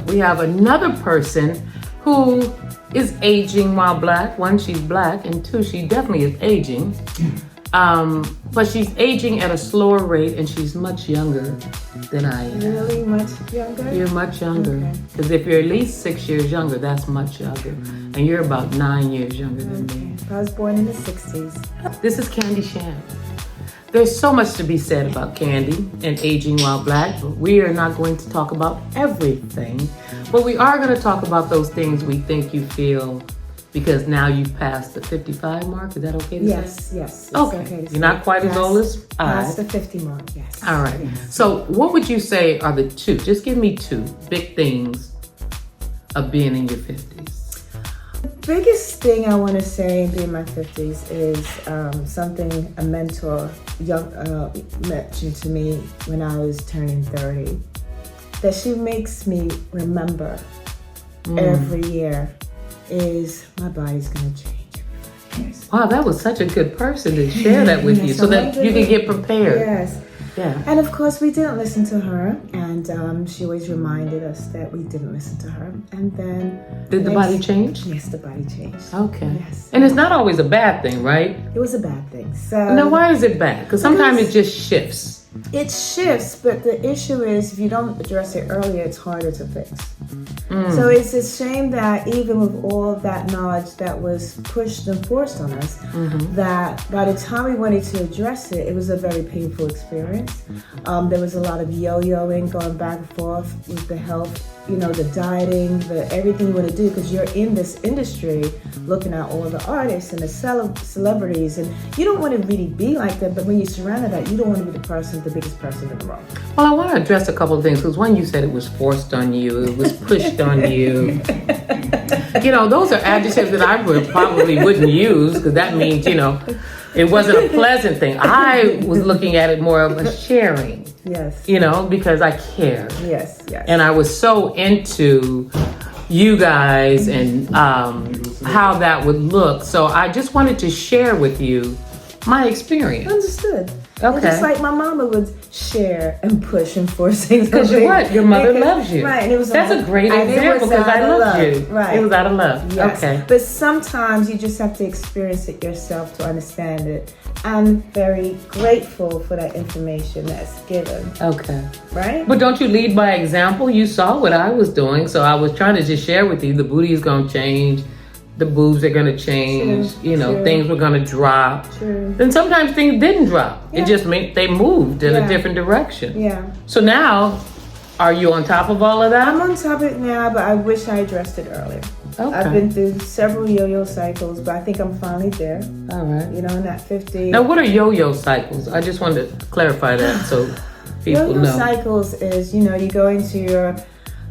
We have another person who is aging while black. One, she's black, and two, she definitely is aging. But she's aging at a slower rate, and she's much younger than I am. Really much younger? You're much younger. Because if you're at least 6 years younger, that's much younger. And you're about 9 years younger than me. I was born in the 60s. This is Candi Sham. There's so much to be said about Candi and aging while black, but we are not going to talk about everything. But we are going to talk about those things we think you feel because now you've passed the 55 mark. Is that okay to say? Yes. Okay. You're not quite as old as I. Past the 50 mark, yes. All right. Yes. So what would you say are the two, just give me two big things of being in your 50s? The biggest thing I want to say being in my 50s is something a mentor mentioned to me when I was turning 30. That she makes me remember every year is my body's going to change. Wow, that was such a good person to share that with you so that you can get prepared. Yes. Yeah. And of course, we didn't listen to her, and she always reminded us that we didn't listen to her. And then... Did the body change? Yes, the body changed. Okay. Yes. And it's not always a bad thing, right? It was a bad thing. So now, why is it bad? Because sometimes it just shifts. It shifts, but the issue is if you don't address it earlier, it's harder to fix. So it's a shame that even with all of that knowledge that was pushed and forced on us, that by the time we wanted to address it, it was a very painful experience. There was a lot of yo-yoing, going back and forth with the health, the dieting, the everything you want to do, because you're in this industry looking at all the artists and the celebrities, and you don't want to really be like that, but when you're surrounded by that, you don't want to be the biggest person in the room. Well, I want to address a couple of things, because one, you said it was forced on you, it was pushed on you. Those are adjectives that I probably wouldn't use, because that means, it wasn't a pleasant thing. I was looking at it more of a sharing. Yes. Because I care. Yes. And I was so into you guys and how that would look. So I just wanted to share with you my experience. Understood. Okay. Just like my mama would share and push and force things. Because your mother loves you. Right. And it was That's a great example because I love you. Right. It was out of love. Yes. Okay. But sometimes you just have to experience it yourself to understand it. I'm very grateful for that information that's given. Okay. Right? But don't you lead by example? You saw what I was doing, so I was trying to just share with you the booty is going to change. The boobs are going to change, True. Things were going to drop. True. Then sometimes things didn't drop. Yeah. It just meant they moved in a different direction. Yeah. So now, are you on top of all of that? I'm on top of it now, but I wish I addressed it earlier. Okay. I've been through several yo-yo cycles, but I think I'm finally there. All right. In that 50. Now, what are yo-yo cycles? I just wanted to clarify that so people yo-yo know. cycles is, you go into your...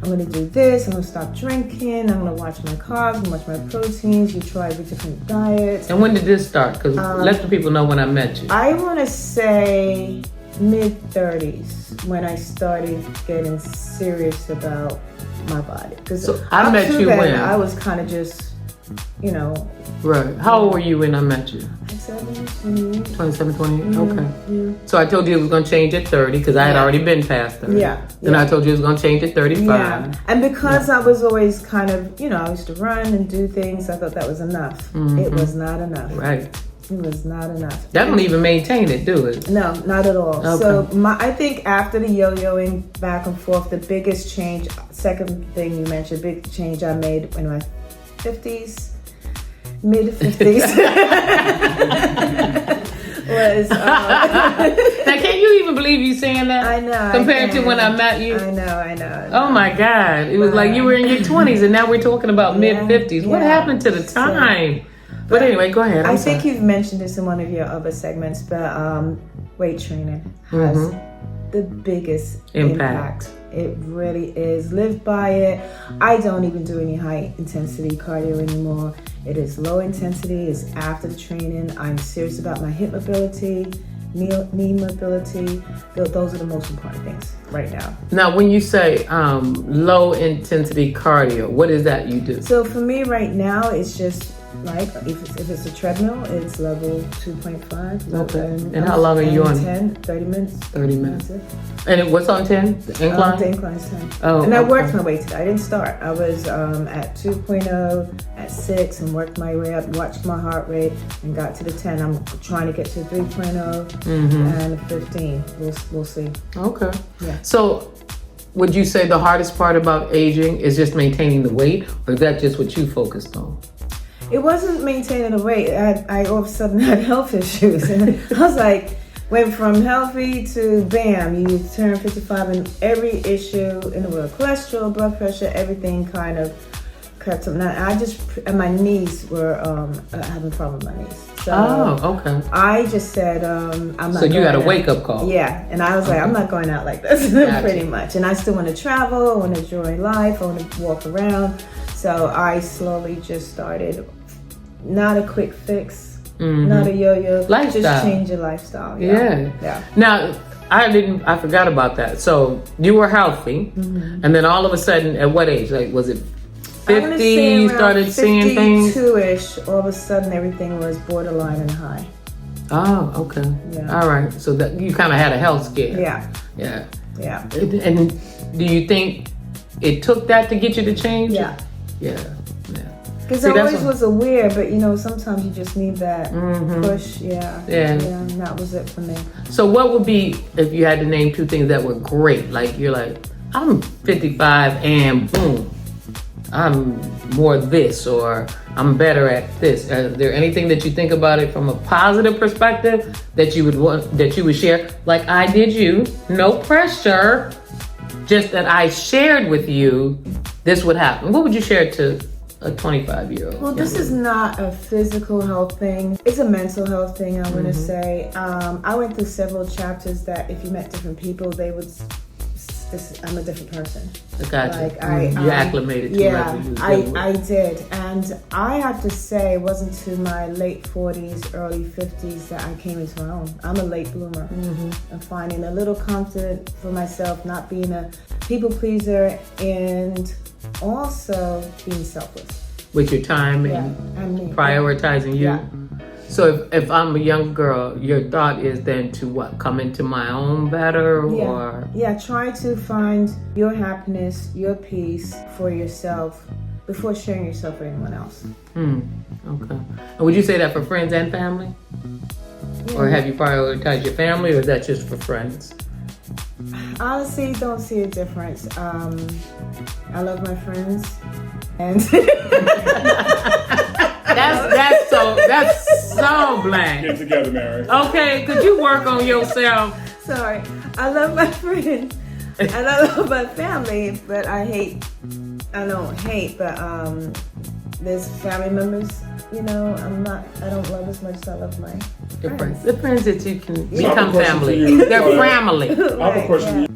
I'm going to do this, I'm going to stop drinking, I'm going to watch my carbs, I'm going to watch my proteins, you try different diets. And when did this start? Because let the people know when I met you. I want to say mid-30s when I started getting serious about my body. So I met you when? I was kind of just, Right. How old were you when I met you? 27, 28? Okay. Yeah. So I told you it was going to change at 30 because I had already been past 30. Yeah. Then I told you it was going to change at 35. Yeah. And because I was always kind of, I used to run and do things, I thought that was enough. It was not enough. Right. It was not enough. That don't even maintain it, do it? No, not at all. Okay. So I think after the yo-yoing back and forth, the biggest change, second thing you mentioned, big change I made in my 50s, mid-50s, was... now, can you even believe you saying that? I know. Compared to when I met you? I know. Oh my God. It was like you were in your 20s and now we're talking about mid-50s. What happened to the time? But anyway, go ahead. I think you've mentioned this in one of your other segments, but weight training has the biggest impact. It really is. Live by it. I don't even do any high intensity cardio anymore. It is low intensity. It's after the training. I'm serious about my hip mobility, knee mobility. Those are the most important things right now. Now, when you say low intensity cardio, what is that you do? So for me right now, it's just like if it's a treadmill, it's level 2.5. Okay. And how long are you on? 30 minutes. 30 minutes. That's it. And what's on 10? The incline? The incline's 10. Oh, and I okay. worked my way to that. I didn't start. I was at 2.0, at 6, and worked my way up, watched my heart rate, and got to the 10. I'm trying to get to 3.0 and 15. We'll see. Okay. Yeah. So, would you say the hardest part about aging is just maintaining the weight, or is that just what you focused on? It wasn't maintaining the weight. I all of a sudden had health issues, and I was like, went from healthy to bam, you turn 55, and every issue in the world, cholesterol, blood pressure, everything kind of crept up. Now and my knees were having problem with my knees. So okay. I just said, I'm not. So you got a going wake up call. Yeah, and I was like, I'm not going out like this, pretty much. And I still want to travel, I want to enjoy life, I want to walk around. So I slowly just started, not a quick fix, not a yo-yo, Lifestyle. just change your lifestyle. Yeah. Now, I forgot about that. So you were healthy, and then all of a sudden, at what age? Like, was it 50? You started seeing things? 52-ish, all of a sudden everything was borderline and high. Oh, okay. Yeah. All right. So that you kind of had a health scare. Yeah. And do you think it took that to get you to change? Yeah. Yeah. Because I always was aware, but sometimes you just need that push. Yeah. And that was it for me. So what would be, if you had to name two things that were great? Like, you're like, I'm 55 and boom, I'm more this, or I'm better at this. Is there anything that you think about it from a positive perspective that you would share? Like I did you, no pressure, just that I shared with you this would happen. What would you share to a 25-year-old? Well, this is not a physical health thing. It's a mental health thing, I'm going to say. I went through several chapters that if you met different people, they would, I'm a different person. Gotcha. Like you acclimated to whatever I did. And I have to say, it wasn't to my late 40s, early 50s that I came into my own. I'm a late bloomer. I'm finding a little confidence for myself, not being a people pleaser, and also being selfless. With your time and prioritizing you. Yeah. So if I'm a young girl, your thought is then to what? Come into my own better, or? Yeah, try to find your happiness, your peace for yourself before sharing yourself with anyone else. Okay. And would you say that for friends and family? Yeah. Or have you prioritized your family, or is that just for friends? Honestly, don't see a difference. I love my friends, and that's so blank. Get together, Mary. Okay, could you work on yourself? Sorry, I love my friends and I love my family, but I don't hate, but there's family members, I don't love as much as I love my friends. The friends that you can become family. They're family. I have a question.